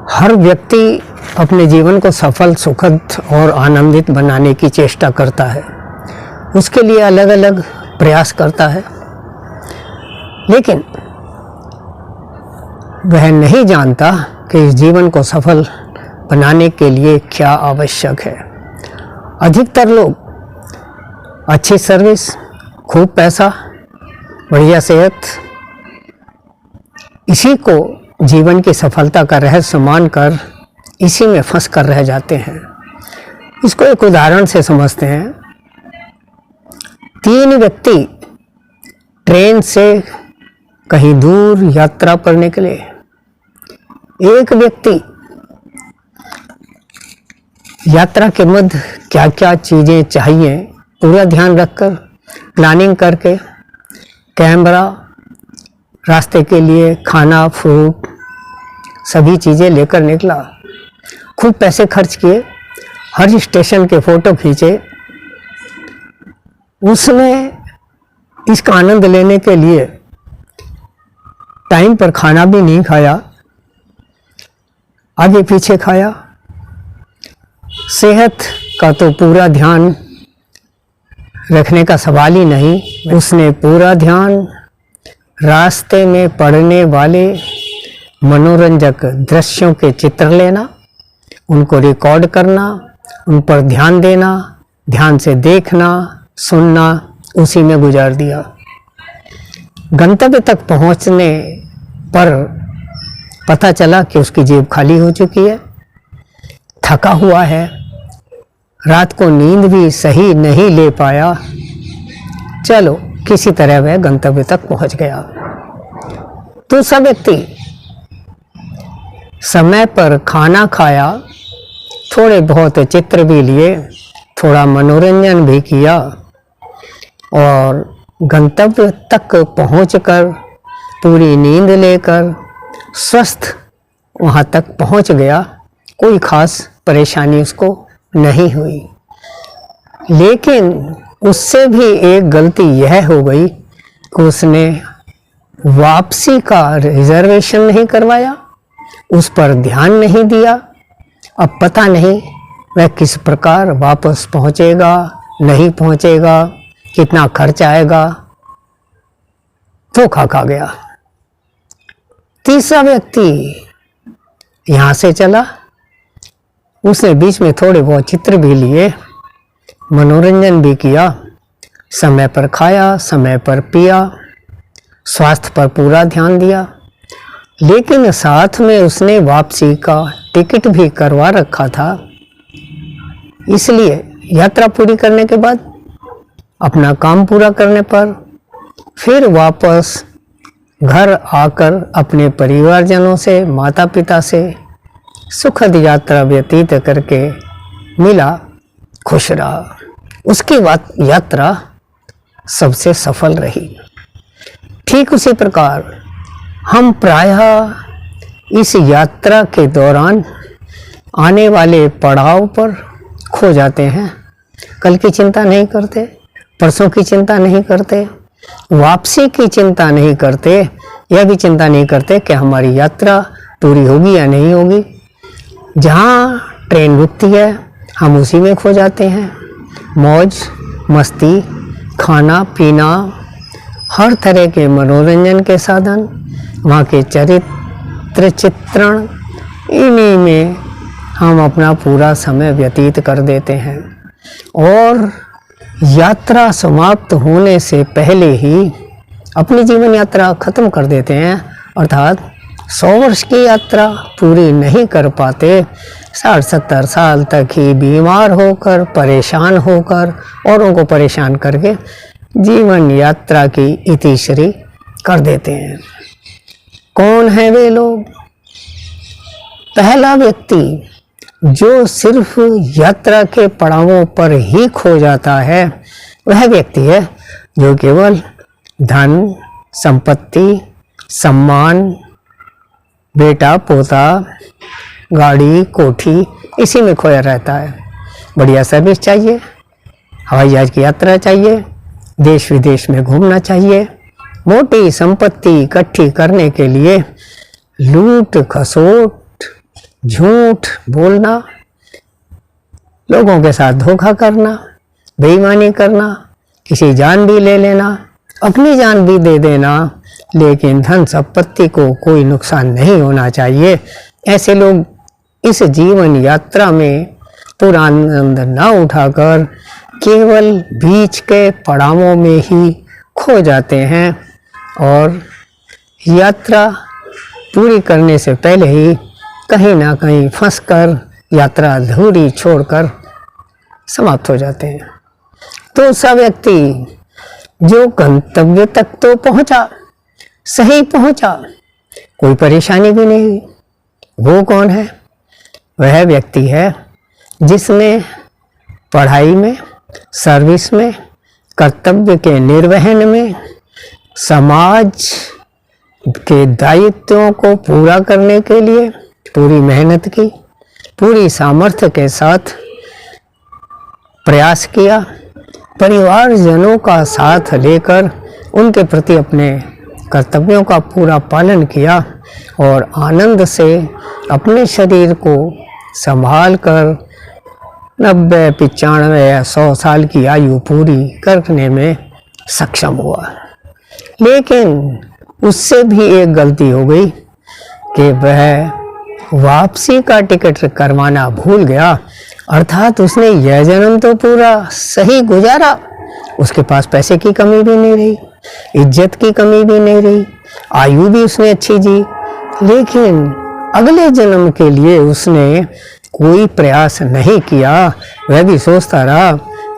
हर व्यक्ति अपने जीवन को सफल, सुखद और आनंदित बनाने की चेष्टा करता है। उसके लिए अलग अलग प्रयास करता है, लेकिन वह नहीं जानता कि इस जीवन को सफल बनाने के लिए क्या आवश्यक है। अधिकतर लोग अच्छी सर्विस, खूब पैसा, बढ़िया सेहत, इसी को जीवन की सफलता का रहस्य मानकर इसी में फंस कर रह जाते हैं। इसको एक उदाहरण से समझते हैं। 3 व्यक्ति ट्रेन से कहीं दूर यात्रा पर निकले। एक व्यक्ति यात्रा के मध्य क्या क्या चीज़ें चाहिए पूरा ध्यान रखकर प्लानिंग करके कैमरा, रास्ते के लिए खाना, फ्रूट, सभी चीज़ें लेकर निकला। खूब पैसे खर्च किए, हर स्टेशन के फ़ोटो खींचे। उसने इसका आनंद लेने के लिए टाइम पर खाना भी नहीं खाया, आगे पीछे खाया। सेहत का तो पूरा ध्यान रखने का सवाल ही नहीं। उसने पूरा ध्यान रास्ते में पड़ने वाले मनोरंजक दृश्यों के चित्र लेना, उनको रिकॉर्ड करना, उन पर ध्यान देना, ध्यान से देखना, सुनना, उसी में गुजार दिया। गंतव्य तक पहुंचने पर पता चला कि उसकी जेब खाली हो चुकी है, थका हुआ है, रात को नींद भी सही नहीं ले पाया। चलो किसी तरह वह गंतव्य तक पहुंच गया। दूसरा व्यक्ति समय पर खाना खाया, थोड़े बहुत चित्र भी लिए, थोड़ा मनोरंजन भी किया और गंतव्य तक पहुंचकर पूरी नींद लेकर स्वस्थ वहां तक पहुंच गया। कोई खास परेशानी उसको नहीं हुई। लेकिन उससे भी एक गलती यह हो गई कि उसने वापसी का रिजर्वेशन नहीं करवाया, उस पर ध्यान नहीं दिया। अब पता नहीं वह किस प्रकार वापस पहुंचेगा, नहीं पहुंचेगा, कितना खर्च आएगा, धोखा खा गया। तीसरा व्यक्ति यहाँ से चला, उसने बीच में थोड़े बहुत चित्र भी लिए, मनोरंजन भी किया, समय पर खाया, समय पर पिया, स्वास्थ्य पर पूरा ध्यान दिया। लेकिन साथ में उसने वापसी का टिकट भी करवा रखा था। इसलिए यात्रा पूरी करने के बाद, अपना काम पूरा करने पर फिर वापस घर आकर अपने परिवारजनों से, माता पिता से सुखद यात्रा व्यतीत करके मिला, खुश रहा। उसकी यात्रा सबसे सफल रही। ठीक उसी प्रकार हम प्रायः इस यात्रा के दौरान आने वाले पड़ाव पर खो जाते हैं। कल की चिंता नहीं करते, परसों की चिंता नहीं करते, वापसी की चिंता नहीं करते, यह भी चिंता नहीं करते कि हमारी यात्रा पूरी होगी या नहीं होगी। जहाँ ट्रेन रुकती है हम उसी में खो जाते हैं। मौज मस्ती, खाना पीना, हर तरह के मनोरंजन के साधन, वहाँ के चरित्र चित्रण, इन्हीं में हम अपना पूरा समय व्यतीत कर देते हैं और यात्रा समाप्त होने से पहले ही अपनी जीवन यात्रा खत्म कर देते हैं। अर्थात 100 वर्ष की यात्रा पूरी नहीं कर पाते, 60-70 साल तक ही बीमार होकर, परेशान होकर, औरों को परेशान करके जीवन यात्रा की इतिश्री कर देते हैं। कौन है वे लोग? पहला व्यक्ति जो सिर्फ यात्रा के पड़ावों पर ही खो जाता है, वह व्यक्ति है जो केवल धन, संपत्ति, सम्मान, बेटा पोता, गाड़ी कोठी, इसी में खोया रहता है। बढ़िया सर्विस चाहिए, हवाई जहाज की यात्रा चाहिए, देश विदेश में घूमना चाहिए, मोटी संपत्ति इकट्ठी करने के लिए लूट खसोट झूठ बोलना, लोगों के साथ धोखा करना, बेईमानी करना, किसी जान भी ले लेना, अपनी जान भी दे देना, लेकिन धन संपत्ति को कोई नुकसान नहीं होना चाहिए। ऐसे लोग इस जीवन यात्रा में पूरा आनंद न उठाकर केवल बीच के पड़ावों में ही खो जाते हैं और यात्रा पूरी करने से पहले ही कहीं ना कहीं फंसकर यात्रा अधूरी छोड़कर समाप्त हो जाते हैं। तो सब व्यक्ति जो गंतव्य तक तो पहुंचा, सही पहुंचा, कोई परेशानी भी नहीं हुई, वो कौन है? वह व्यक्ति है जिसने पढ़ाई में, सर्विस में, कर्तव्य के निर्वहन में, समाज के दायित्वों को पूरा करने के लिए पूरी मेहनत की, पूरी सामर्थ्य के साथ प्रयास किया, परिवारजनों का साथ लेकर उनके प्रति अपने कर्तव्यों का पूरा पालन किया और आनंद से अपने शरीर को संभाल कर 90, 95 या 100 साल की आयु पूरी करने में सक्षम हुआ। लेकिन उससे भी एक गलती हो गई कि वह वापसी का टिकट करवाना भूल गया, अर्थात उसने यह जन्म तो पूरा सही गुजारा, उसके पास पैसे की कमी भी नहीं रही, इज्जत की कमी भी नहीं रही, आयु भी उसने अच्छी जी, लेकिन अगले जन्म के लिए उसने कोई प्रयास नहीं किया। वह भी सोचता रहा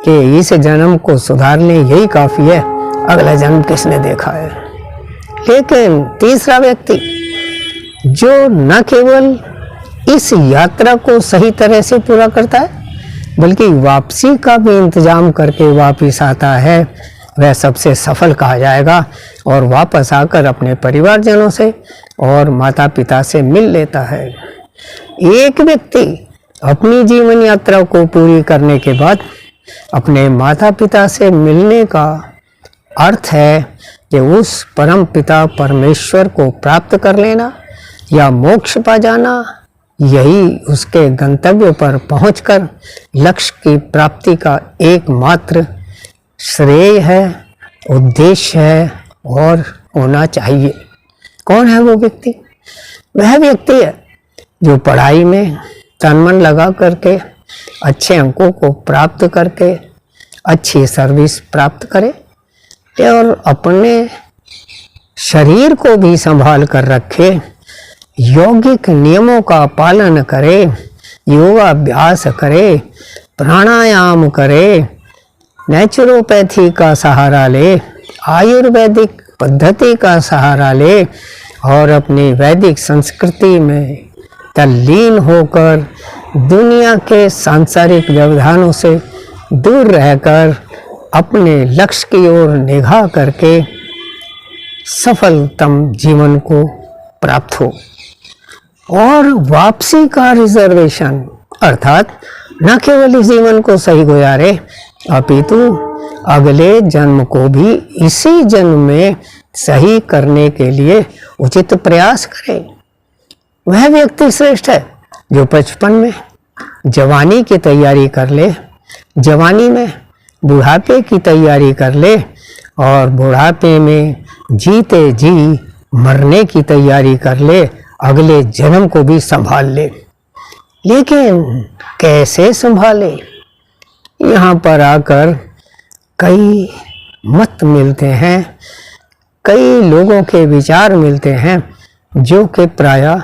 कि इस जन्म को सुधारने यही काफ़ी है, अगला जन्म किसने देखा है। लेकिन तीसरा व्यक्ति जो न केवल इस यात्रा को सही तरह से पूरा करता है बल्कि वापसी का भी इंतजाम करके वापस आता है, वह सबसे सफल कहा जाएगा और वापस आकर अपने परिवारजनों से और माता पिता से मिल लेता है। एक व्यक्ति अपनी जीवन यात्रा को पूरी करने के बाद अपने माता पिता से मिलने का अर्थ है कि उस परम पिता परमेश्वर को प्राप्त कर लेना या मोक्ष पा जाना, यही उसके गंतव्य पर पहुंचकर लक्ष्य की प्राप्ति का एकमात्र श्रेय है, उद्देश्य है और होना चाहिए। कौन है वो व्यक्ति? वह व्यक्ति है जो पढ़ाई में तन मन लगा करके अच्छे अंकों को प्राप्त करके अच्छी सर्विस प्राप्त करे और अपने शरीर को भी संभाल कर रखे, यौगिक नियमों का पालन करे, योगाभ्यास करे, प्राणायाम करे, नेचुरोपैथी का सहारा ले, आयुर्वेदिक पद्धति का सहारा ले और अपनी वैदिक संस्कृति में तल्लीन होकर दुनिया के सांसारिक व्यवधानों से दूर रहकर अपने लक्ष्य की ओर निगाह करके सफलतम जीवन को प्राप्त हो। और वापसी का रिजर्वेशन अर्थात न केवल इस जीवन को सही गुजारे अपितु अगले जन्म को भी इसी जन्म में सही करने के लिए उचित प्रयास करे। वह व्यक्ति श्रेष्ठ है जो बचपन में जवानी की तैयारी कर ले, जवानी में बुढ़ापे की तैयारी कर ले और बुढ़ापे में जीते जी मरने की तैयारी कर ले, अगले जन्म को भी संभाल ले। लेकिन कैसे संभाले? यहाँ पर आकर कई मत मिलते हैं, कई लोगों के विचार मिलते हैं जो कि प्रायः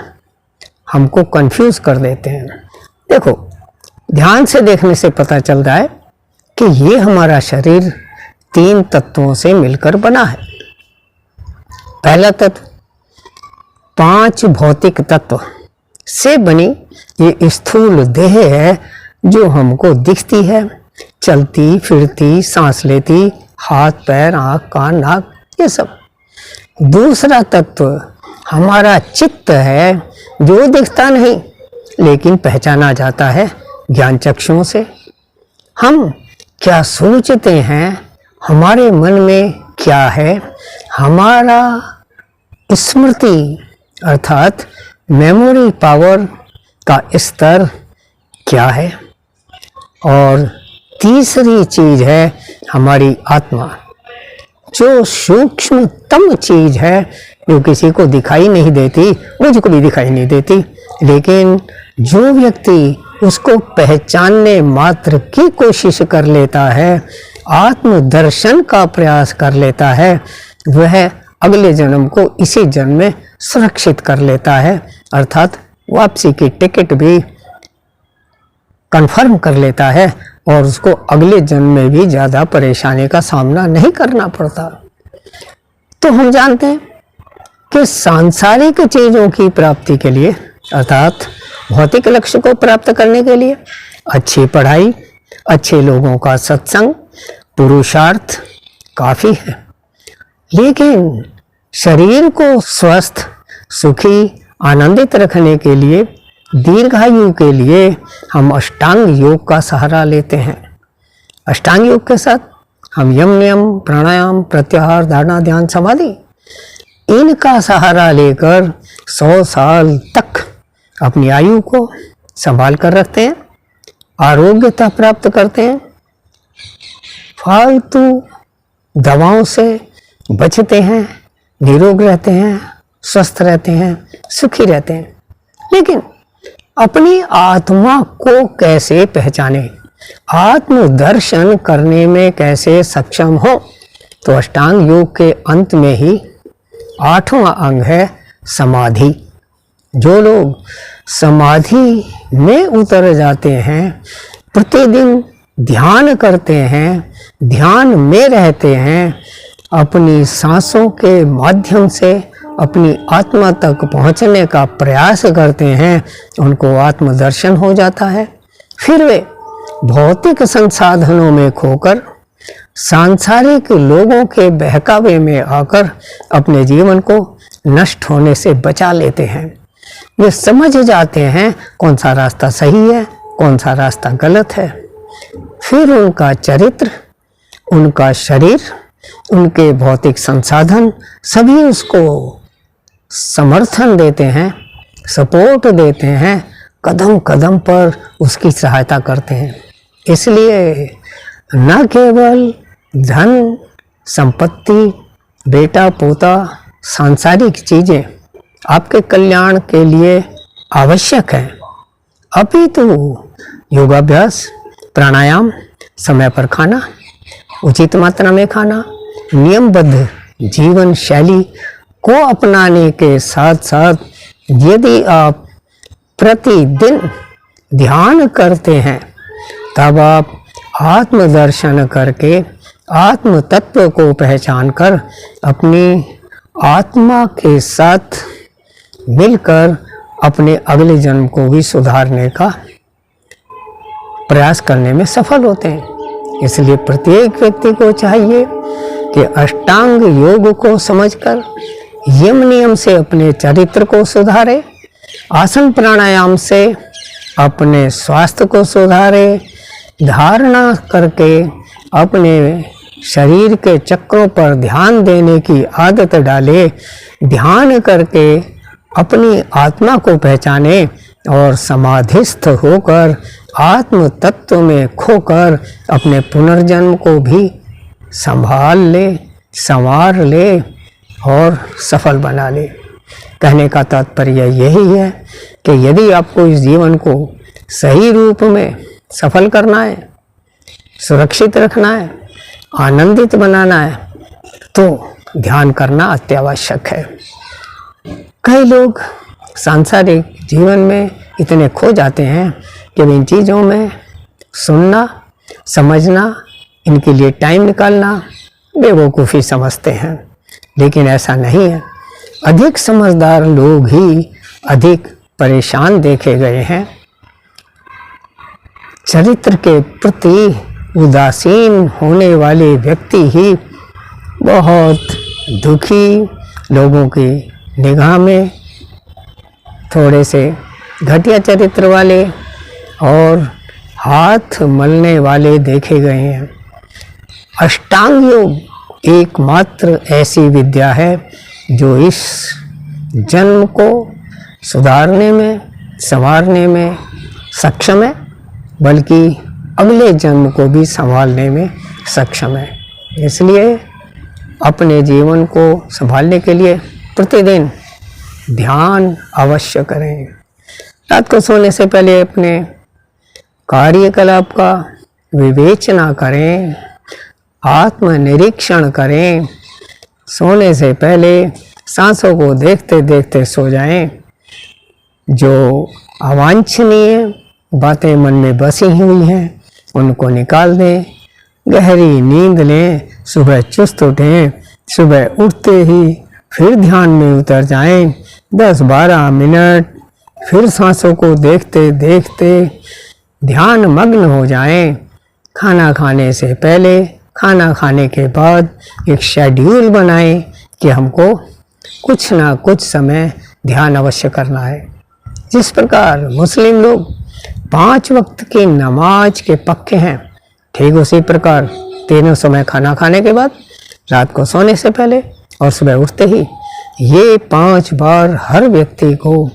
हमको कंफ्यूज कर देते हैं। देखो, ध्यान से देखने से पता चलता है कि ये हमारा शरीर 3 तत्वों से मिलकर बना है। पहला तत्व 5 भौतिक तत्व से बनी ये स्थूल देह है जो हमको दिखती है, चलती फिरती, सांस लेती, हाथ पैर आँख कान नाक ये सब। दूसरा तत्व हमारा चित्त है जो दिखता नहीं लेकिन पहचाना जाता है ज्ञान चक्षुओं से। हम क्या सोचते हैं, हमारे मन में क्या है, हमारा स्मृति अर्थात मेमोरी पावर का स्तर क्या है। और तीसरी चीज है हमारी आत्मा, जो सूक्ष्मतम चीज है, जो किसी को दिखाई नहीं देती, मुझको भी दिखाई नहीं देती, लेकिन जो व्यक्ति उसको पहचानने मात्र की कोशिश कर लेता है, आत्मदर्शन का प्रयास कर लेता है, वह अगले जन्म को इसी जन्म में सुरक्षित कर लेता है, अर्थात वापसी की टिकट भी कंफर्म कर लेता है और उसको अगले जन्म में भी ज़्यादा परेशानी का सामना नहीं करना पड़ता। तो हम जानते हैं कि सांसारिक चीज़ों की प्राप्ति के लिए, अर्थात भौतिक लक्ष्य को प्राप्त करने के लिए अच्छी पढ़ाई, अच्छे लोगों का सत्संग, पुरुषार्थ काफ़ी है। लेकिन शरीर को स्वस्थ, सुखी, आनंदित रखने के लिए, दीर्घायु के लिए हम अष्टांग योग का सहारा लेते हैं। अष्टांग योग के साथ हम यम, नियम, प्राणायाम, प्रत्याहार, धारणा, ध्यान, समाधि, इनका सहारा लेकर 100 साल तक अपनी आयु को संभाल कर रखते हैं, आरोग्यता प्राप्त करते हैं, फालतू दवाओं से बचते हैं, निरोग रहते हैं, स्वस्थ रहते हैं, सुखी रहते हैं। लेकिन अपनी आत्मा को कैसे पहचाने, आत्मदर्शन करने में कैसे सक्षम हो, तो अष्टांग योग के अंत में ही 8वां अंग है समाधि। जो लोग समाधि में उतर जाते हैं, प्रतिदिन ध्यान करते हैं, ध्यान में रहते हैं, अपनी सांसों के माध्यम से अपनी आत्मा तक पहुंचने का प्रयास करते हैं, उनको आत्मदर्शन हो जाता है। फिर वे भौतिक संसाधनों में खोकर, सांसारिक लोगों के बहकावे में आकर अपने जीवन को नष्ट होने से बचा लेते हैं। वे समझ जाते हैं कौन सा रास्ता सही है, कौन सा रास्ता गलत है। फिर उनका चरित्र, उनका शरीर, उनके भौतिक संसाधन सभी उसको समर्थन देते हैं, सपोर्ट देते हैं, कदम कदम पर उसकी सहायता करते हैं। इसलिए न केवल धन, संपत्ति, बेटा, पोता, सांसारिक चीज़ें आपके कल्याण के लिए आवश्यक है, अपितु योगाभ्यास, प्राणायाम, समय पर खाना, उचित मात्रा में खाना, नियमबद्ध जीवन शैली को अपनाने के साथ साथ यदि आप प्रतिदिन ध्यान करते हैं, तब आप आत्मदर्शन करके, आत्म तत्व को पहचान कर अपनी आत्मा के साथ मिलकर अपने अगले जन्म को भी सुधारने का प्रयास करने में सफल होते हैं। इसलिए प्रत्येक व्यक्ति को चाहिए कि अष्टांग योग को समझकर यम नियम से अपने चरित्र को सुधारे, आसन प्राणायाम से अपने स्वास्थ्य को सुधारे, धारणा करके अपने शरीर के चक्रों पर ध्यान देने की आदत डाले, ध्यान करके अपनी आत्मा को पहचाने और समाधिस्थ होकर आत्म तत्व में खोकर अपने पुनर्जन्म को भी संभाल ले, संवार ले और सफल बना ले। कहने का तात्पर्य यही है कि यदि आपको इस जीवन को सही रूप में सफल करना है, सुरक्षित रखना है, आनंदित बनाना है, तो ध्यान करना अत्यावश्यक है। कई लोग सांसारिक जीवन में इतने खो जाते हैं कि इन चीज़ों में सुनना, समझना, इनके लिए टाइम निकालना बेवकूफ़ी समझते हैं, लेकिन ऐसा नहीं है। अधिक समझदार लोग ही अधिक परेशान देखे गए हैं। चरित्र के प्रति उदासीन होने वाले व्यक्ति ही बहुत दुखी, लोगों की निगाह में थोड़े से घटिया चरित्र वाले और हाथ मलने वाले देखे गए हैं। अष्टांग योग एकमात्र ऐसी विद्या है जो इस जन्म को सुधारने में, संवारने में सक्षम है, बल्कि अगले जन्म को भी संभालने में सक्षम है। इसलिए अपने जीवन को संभालने के लिए प्रतिदिन ध्यान अवश्य करें। रात को सोने से पहले अपने कार्यकलाप का विवेचना करें, आत्मनिरीक्षण करें। सोने से पहले सांसों को देखते देखते सो जाएं। जो अवांछनीय बातें मन में बसी हुई हैं उनको निकाल दें। गहरी नींद लें, सुबह चुस्त उठें। सुबह उठते ही फिर ध्यान में उतर जाएं। 10-12 मिनट फिर सांसों को देखते देखते ध्यान मग्न हो जाएं। खाना खाने से पहले, खाना खाने के बाद एक शेड्यूल बनाएं कि हमको कुछ ना कुछ समय ध्यान अवश्य करना है। जिस प्रकार मुस्लिम लोग 5 वक्त की नमाज के पक्के हैं, ठीक उसी प्रकार तीनों समय खाना खाने के बाद, रात को सोने से पहले और सुबह उठते ही ये 5 बार हर व्यक्ति को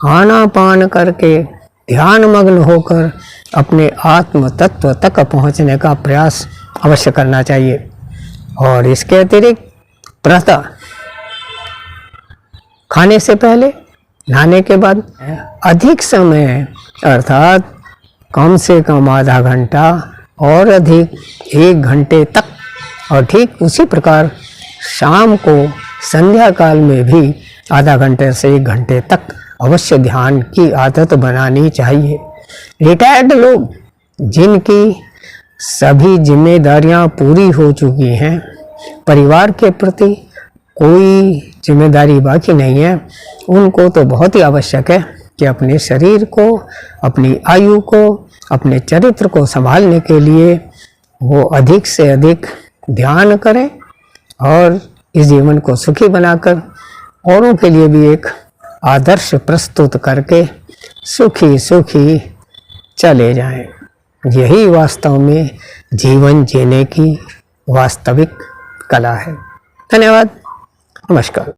आनापान करके ध्यान मग्न होकर अपने आत्म तत्व तक पहुंचने का प्रयास अवश्य करना चाहिए। और इसके अतिरिक्त प्रातः खाने से पहले, नहाने के बाद अधिक समय अर्थात कम से कम आधा घंटा और अधिक 1 घंटे तक, और ठीक उसी प्रकार शाम को संध्या काल में भी आधा घंटे से 1 घंटे तक अवश्य ध्यान की आदत बनानी चाहिए। रिटायर्ड लोग जिनकी सभी जिम्मेदारियां पूरी हो चुकी हैं, परिवार के प्रति कोई जिम्मेदारी बाकी नहीं है, उनको तो बहुत ही आवश्यक है कि अपने शरीर को, अपनी आयु को, अपने चरित्र को संभालने के लिए वो अधिक से अधिक ध्यान करें और इस जीवन को सुखी बनाकर औरों के लिए भी एक आदर्श प्रस्तुत करके सुखी सुखी चले जाएं। यही वास्तव में जीवन जीने की वास्तविक कला है। धन्यवाद। नमस्कार।